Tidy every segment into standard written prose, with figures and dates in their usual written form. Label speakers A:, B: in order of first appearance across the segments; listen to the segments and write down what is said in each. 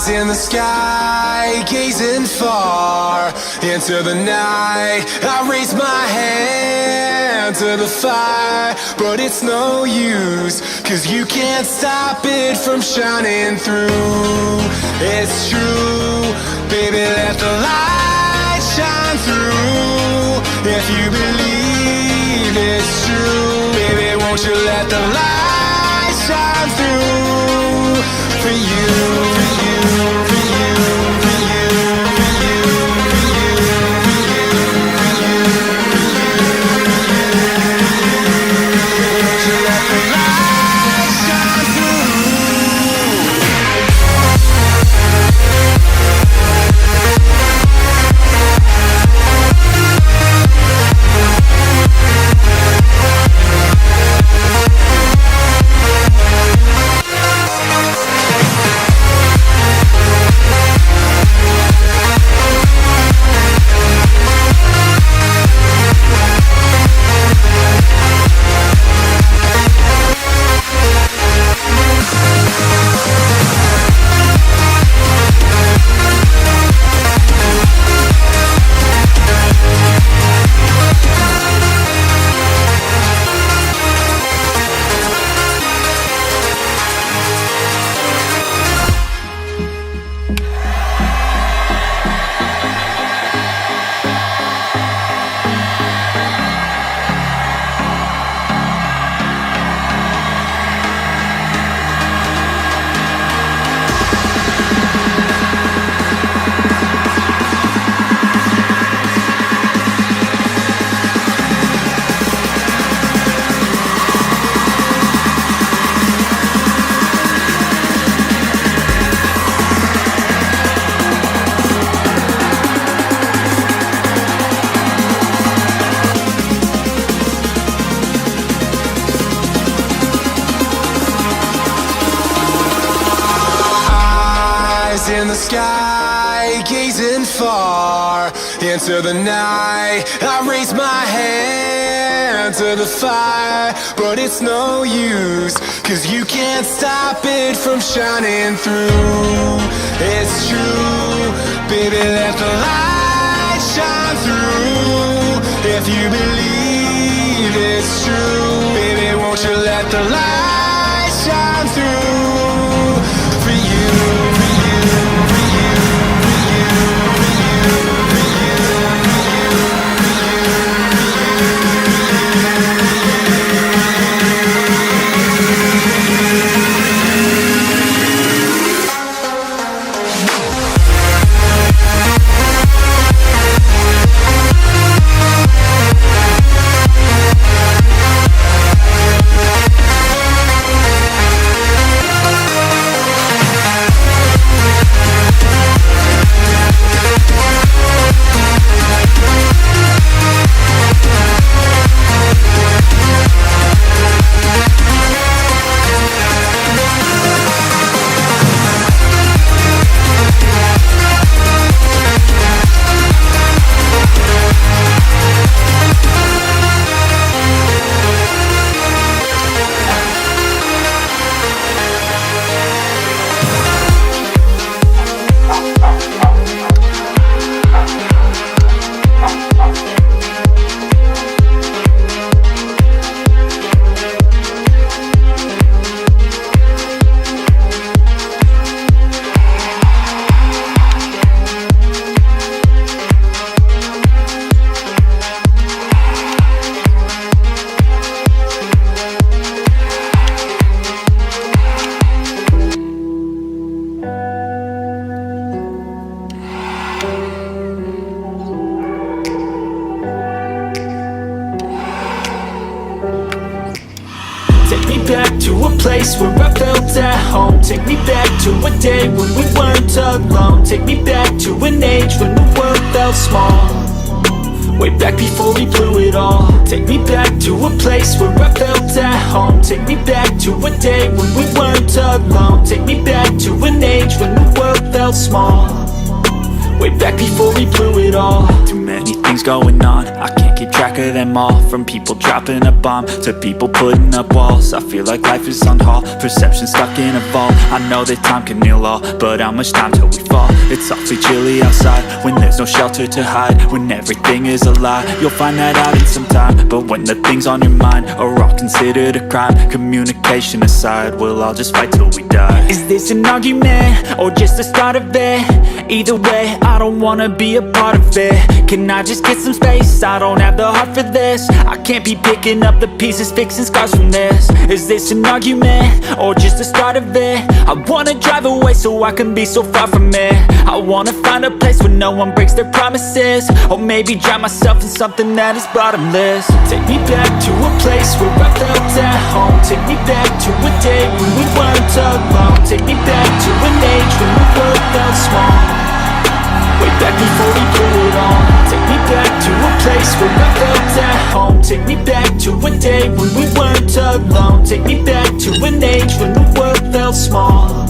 A: in the sky, gazing far into the night. I raise my hand to the fire, but it's no use, 'cause you can't stop it from shining through. It's true, baby, let the light shine through. If you believe it's true, baby, won't you let the light shine through for you, for you, for you, for you, for you, for you, for you, for you, for you. Won't you let the light shine through? In the sky, gazing far into the night. I raise my hand to the fire, but it's no use, 'cause you can't stop it from shining through. It's true, baby, let the light shine through. If you believe it's true, baby, won't you let the light shine through for you, for you. Place where I felt at home. Take me back to a day when we weren't alone. Take me back to an age when the world felt small. Way back before we blew it all. Take me back to a place where I felt at home. Take me back to a day when we weren't alone. Take me back to an age when the world felt small. Way back before we blew it all.
B: Too many things things going on, I can't keep track of them all. From people dropping a bomb to people putting up walls, I feel like life is on hold, perception stuck in a vault. I know that time can heal all, but how much time till we fall? It's awfully chilly outside when there's no shelter to hide. When everything is a lie, you'll find that out in some time. But when the things on your mind are all considered a crime, communication aside, we'll all just fight till we die. Is this an argument or just the start of it? Either way, I don't wanna be a part of it. Can I just get some space? I don't have the heart for this. I can't be picking up the pieces, fixing scars from this. Is this an argument or just the start of it? I wanna drive away so I can be so far from it. I wanna find a place where no one breaks their promises, or maybe drown myself in something that is bottomless. Take me back to a place where I felt at home. Take me back to a day when we weren't alone. Take me back to an age when the world felt small, way back before we blew it all. Take me back to a place where I felt at home. Take me back to a day when we weren't alone. Take me back to an age when the world felt small,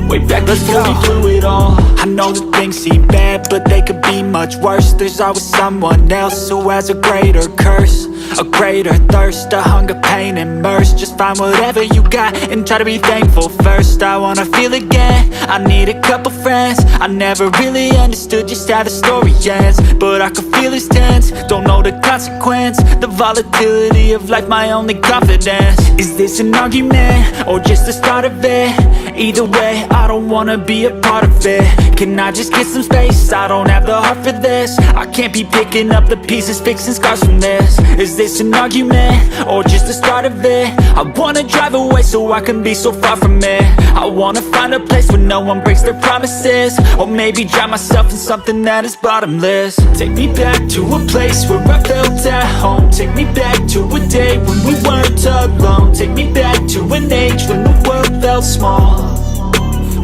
B: way back before we blew it all. I know that things seem bad, but they could be much worse. There's always someone else who has a greater curse, a greater thirst, a hunger, pain, and mercy. Just find whatever you got and try to be thankful first. I wanna feel again, I need a couple friends. I never really understood just how the story ends, but I can feel it's tense, don't know the consequence. The volatility of life, my only confidence. Is this an argument or just the start of it? Either way, I don't wanna be a part of it. Can I just get some space? I don't have the heart for this. I can't be picking up the pieces, fixing scars from this. Is this an argument or just the start of it? I wanna drive away so I can be so far from it. I wanna find a place where no one breaks their promises, or maybe drown myself in something that is bottomless. Take me back to a place where I felt at home. Take me back to a day when we weren't alone. Take me back to an age when the world felt small,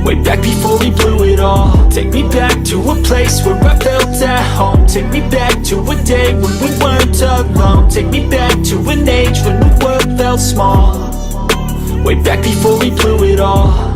B: way back before we blew it all. Take me back to a place where I felt at home. Take me back to a day when we weren't alone. Take me back to an age when the world felt small, way back before we blew it all.